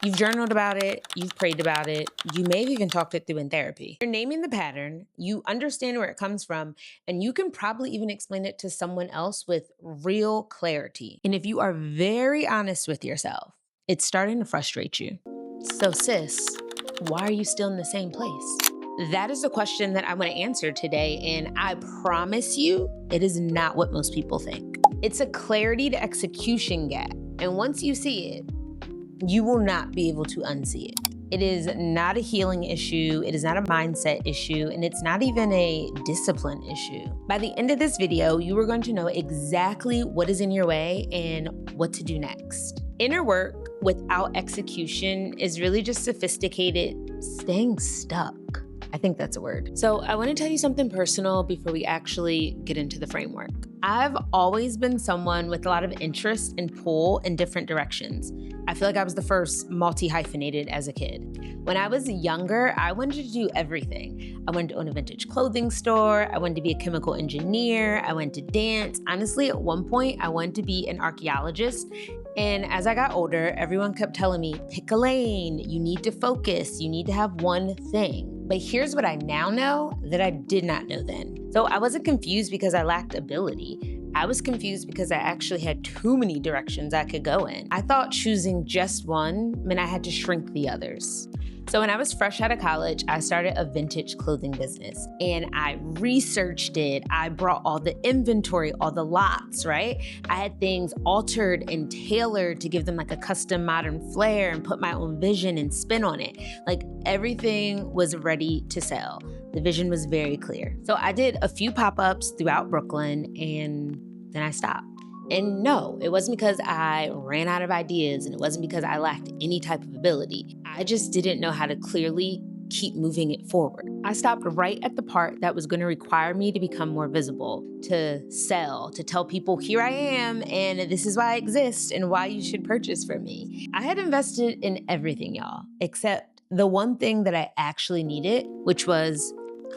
You've journaled about it, you've prayed about it, you may have even talked it through in therapy. You're naming the pattern, you understand where it comes from, and you can probably even explain it to someone else with real clarity. And if you are very honest with yourself, it's starting to frustrate you. So, sis, why are you still in the same place? That is the question that I want to answer today, and I promise you, it is not what most people think. It's a clarity to execution gap, and once you see it, you will not be able to unsee it. It is not a healing issue, it is not a mindset issue, and it's not even a discipline issue. By the end of this video, you are going to know exactly what is in your way and what to do next. Inner work without execution is really just sophisticated staying stuck. I think that's a word. So I want to tell you something personal before we actually get into the framework. I've always been someone with a lot of interest and pull in different directions. I feel like I was the first multi-hyphenated as a kid. When I was younger, I wanted to do everything. I wanted to own a vintage clothing store. I wanted to be a chemical engineer. I wanted to dance. Honestly, at one point, I wanted to be an archaeologist. And as I got older, everyone kept telling me, pick a lane, you need to focus, you need to have one thing. But here's what I now know that I did not know then. So I wasn't confused because I lacked ability. I was confused because I actually had too many directions I could go in. I thought choosing just one meant I had to shrink the others. So when I was fresh out of college, I started a vintage clothing business and I researched it. I brought all the inventory, all the lots, right? I had things altered and tailored to give them like a custom modern flair and put my own vision and spin on it. Like everything was ready to sell. The vision was very clear. So I did a few pop-ups throughout Brooklyn and then I stopped. And no, it wasn't because I ran out of ideas and it wasn't because I lacked any type of ability. I just didn't know how to clearly keep moving it forward. I stopped right at the part that was going to require me to become more visible, to sell, to tell people, here I am, and this is why I exist and why you should purchase from me. I had invested in everything, y'all, except the one thing that I actually needed, which was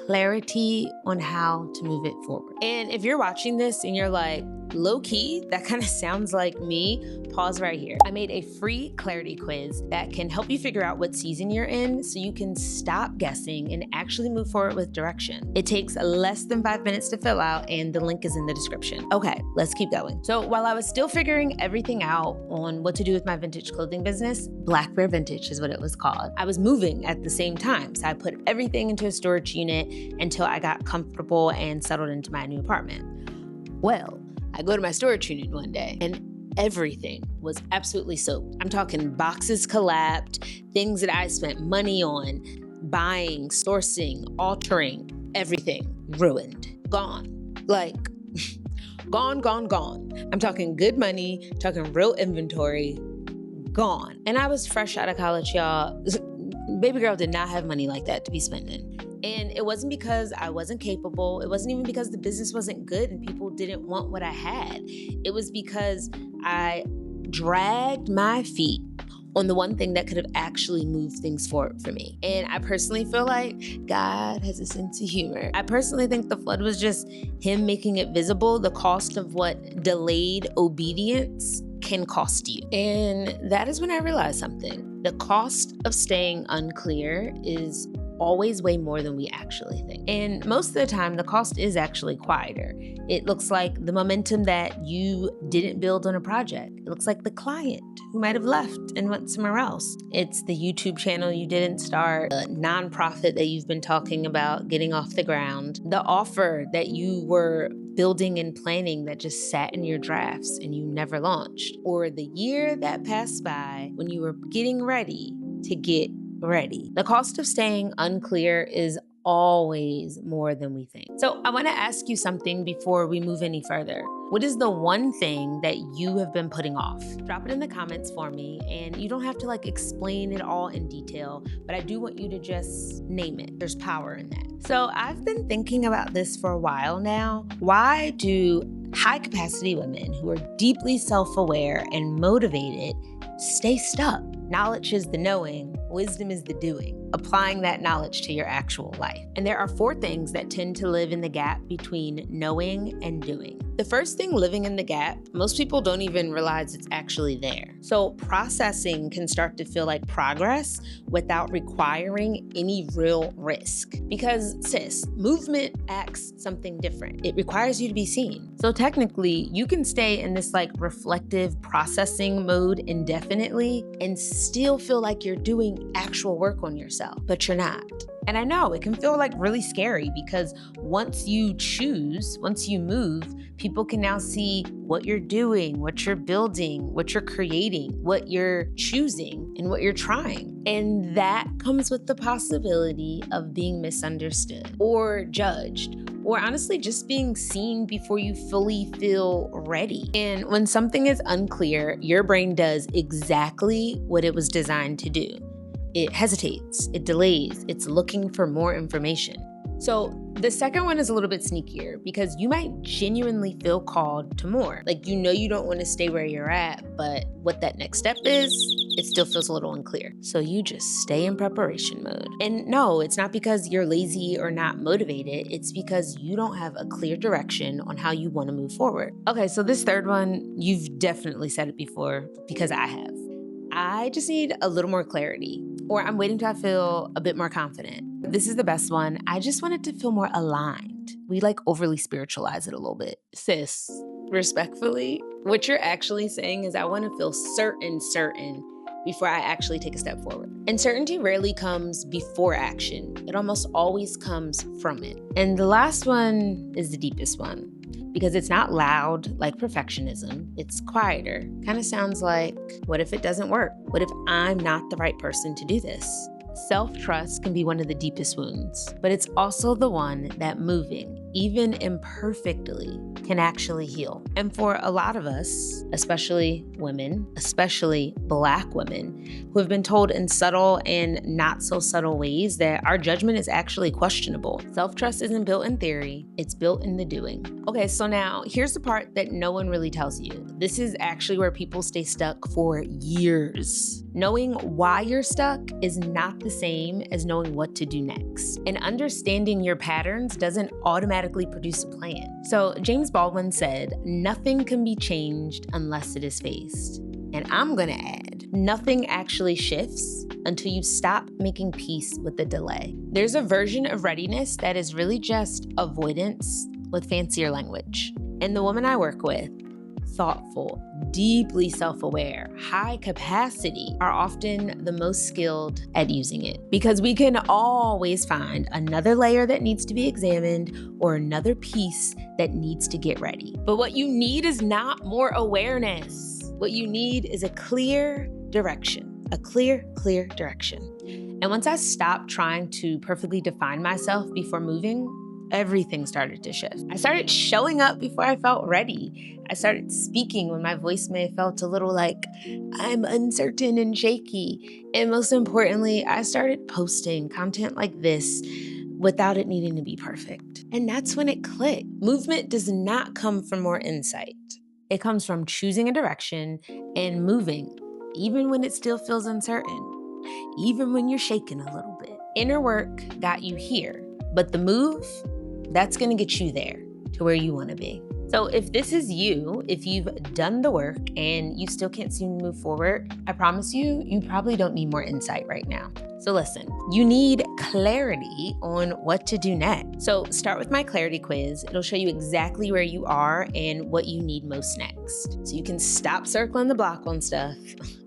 clarity on how to move it forward. And if you're watching this and you're like, low key, that kind of sounds like me, pause right here. I made a free clarity quiz that can help you figure out what season you're in so you can stop guessing and actually move forward with direction. It takes less than 5 minutes to fill out and the link is in the description. Okay, let's keep going. So while I was still figuring everything out on what to do with my vintage clothing business, Black Bear Vintage is what it was called, I was moving at the same time. So I put everything into a storage unit until I got comfortable and settled into my new apartment. Well, I go to my storage unit one day and everything was absolutely soaked. I'm talking boxes collapsed, things that I spent money on, buying, sourcing, altering, everything ruined, gone. Like, gone. I'm talking good money, talking real inventory, gone. And I was fresh out of college, y'all. Baby girl did not have money like that to be spending. And it wasn't because I wasn't capable. It wasn't even because the business wasn't good and people didn't want what I had. It was because I dragged my feet on the one thing that could have actually moved things forward for me. And I personally feel like God has a sense of humor. I personally think the flood was just him making it visible, the cost of what delayed obedience can cost you. And that is when I realized something. The cost of staying unclear is always way more than we actually think. And most of the time, the cost is actually quieter. It looks like the momentum that you didn't build on a project. It looks like the client who might have left and went somewhere else. It's the YouTube channel you didn't start, a nonprofit that you've been talking about getting off the ground, the offer that you were building and planning that just sat in your drafts and you never launched, or the year that passed by when you were getting ready to get ready. The cost of staying unclear is always more than we think. So I want to ask you something before we move any further. What is the one thing that you have been putting off? Drop it in the comments for me, and you don't have to explain it all in detail, but I do want you to just name it. There's power in that. So I've been thinking about this for a while now. Why do high capacity women who are deeply self-aware and motivated stay stuck? Knowledge is the knowing, wisdom is the doing, applying that knowledge to your actual life. And there are 4 things that tend to live in the gap between knowing and doing. The first thing, living in the gap, most people don't even realize it's actually there. So processing can start to feel like progress without requiring any real risk. Because sis, movement acts something different. It requires you to be seen. So technically, you can stay in this like reflective processing mode indefinitely and still feel like you're doing actual work on yourself, but you're not. And I know it can feel like really scary because once you move, people can now see what you're doing, what you're building, what you're creating, what you're choosing, and what you're trying. And that comes with the possibility of being misunderstood or judged, or honestly, just being seen before you fully feel ready. And when something is unclear, your brain does exactly what it was designed to do. It hesitates, it delays, it's looking for more information. So the second one is a little bit sneakier because you might genuinely feel called to more. Like, you don't want to stay where you're at, but what that next step is, it still feels a little unclear. So you just stay in preparation mode. And no, it's not because you're lazy or not motivated. It's because you don't have a clear direction on how you want to move forward. Okay, so this third one, you've definitely said it before because I have. I just need a little more clarity, or I'm waiting till I feel a bit more confident. This is the best one. I just want it to feel more aligned. We like overly spiritualize it a little bit. Sis, respectfully, what you're actually saying is I want to feel certain before I actually take a step forward. And certainty rarely comes before action. It almost always comes from it. And the last one is the deepest one because it's not loud like perfectionism. It's quieter. Kind of sounds like, what if it doesn't work? What if I'm not the right person to do this? Self-trust can be one of the deepest wounds, but it's also the one that moving, even imperfectly, can actually heal. And for a lot of us, especially women, especially Black women, who have been told in subtle and not so subtle ways that our judgment is actually questionable. Self-trust isn't built in theory, it's built in the doing. Okay, so now here's the part that no one really tells you. This is actually where people stay stuck for years. Knowing why you're stuck is not the same as knowing what to do next. And understanding your patterns doesn't automatically produce a plan. So James Baldwin said, nothing can be changed unless it is faced. And I'm gonna add, nothing actually shifts until you stop making peace with the delay. There's a version of readiness that is really just avoidance with fancier language. And the woman I work with, thoughtful, deeply self-aware, high capacity, are often the most skilled at using it because we can always find another layer that needs to be examined or another piece that needs to get ready. But what you need is not more awareness. What you need is a clear direction, a clear direction. And once I stopped trying to perfectly define myself before moving, everything started to shift. I started showing up before I felt ready. I started speaking when my voice may have felt a little like I'm uncertain and shaky. And most importantly, I started posting content like this without it needing to be perfect. And that's when it clicked. Movement does not come from more insight. It comes from choosing a direction and moving, even when it still feels uncertain, even when you're shaking a little bit. Inner work got you here, but the move, that's gonna get you there to where you wanna be. So if this is you, if you've done the work and you still can't seem to move forward, I promise you, you probably don't need more insight right now. So listen, you need clarity on what to do next. So start with my clarity quiz. It'll show you exactly where you are and what you need most next. So you can stop circling the block on stuff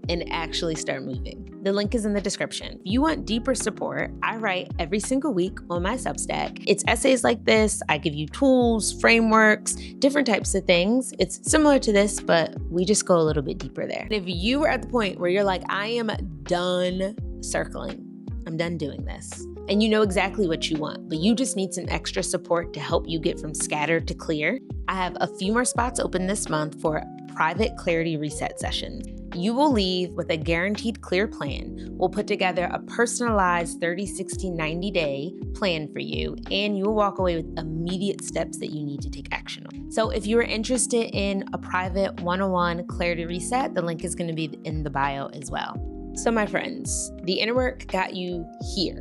and actually start moving. The link is in the description. If you want deeper support, I write every single week on my Substack. It's essays like this. I give you tools, frameworks, different types of things. It's similar to this, but we just go a little bit deeper there. And if you are at the point where you're like, I am done circling, I'm done doing this, and you know exactly what you want, but you just need some extra support to help you get from scattered to clear, I have a few more spots open this month for private clarity reset sessions. You will leave with a guaranteed clear plan. We'll put together a personalized 30, 60, 90-day plan for you, and you will walk away with immediate steps that you need to take action on. So if you are interested in a private one-on-one clarity reset, the link is going to be in the bio as well. So my friends, the inner work got you here.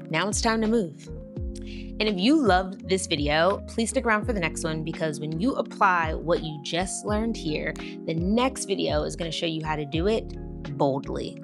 Now it's time to move. And if you loved this video, please stick around for the next one, because when you apply what you just learned here, the next video is going to show you how to do it boldly.